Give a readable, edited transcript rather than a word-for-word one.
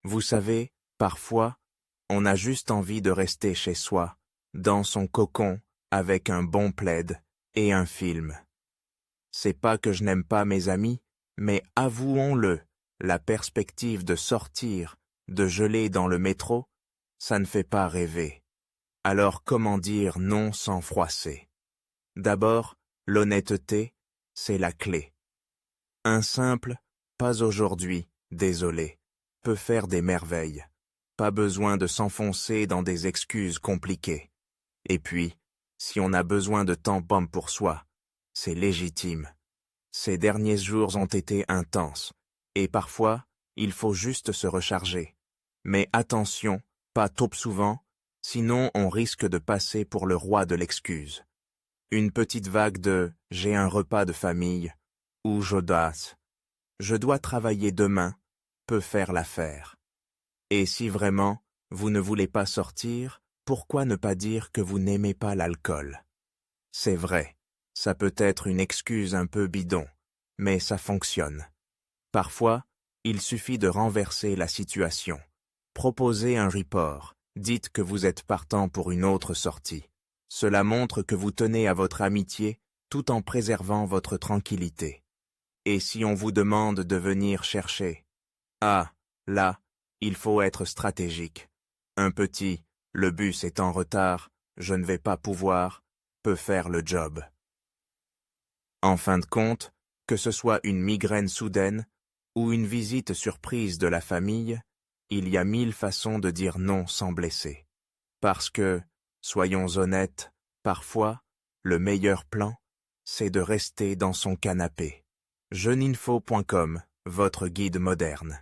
Vous savez, parfois, on a juste envie de rester chez soi, dans son cocon, avec un bon plaid et un film. C'est pas que je n'aime pas mes amis, mais avouons-le, la perspective de sortir, de geler dans le métro, ça ne fait pas rêver. Alors comment dire non sans froisser? D'abord, l'honnêteté, c'est la clé. Un simple « pas aujourd'hui, désolé » peut faire des merveilles. Pas besoin de s'enfoncer dans des excuses compliquées. Et puis, si on a besoin de temps pour soi, c'est légitime. Ces derniers jours ont été intenses, et parfois, il faut juste se recharger. Mais attention, pas trop souvent, sinon on risque de passer pour le roi de l'excuse. Une petite vague de « j'ai un repas de famille » ou « j'audace »,« je dois travailler demain » peut faire l'affaire. Et si vraiment, vous ne voulez pas sortir, pourquoi ne pas dire que vous n'aimez pas l'alcool? C'est vrai, ça peut être une excuse un peu bidon, mais ça fonctionne. Parfois, il suffit de renverser la situation. Proposez un report, dites que vous êtes partant pour une autre sortie. Cela montre que vous tenez à votre amitié tout en préservant votre tranquillité. Et si on vous demande de venir chercher? Ah, là, il faut être stratégique. Un petit « le bus est en retard, je ne vais pas pouvoir » peut faire le job. En fin de compte, que ce soit une migraine soudaine ou une visite surprise de la famille, il y a 1000 façons de dire non sans blesser. Parce que, soyons honnêtes, parfois, le meilleur plan, c'est de rester dans son canapé. Jeuninfo.com, votre guide moderne.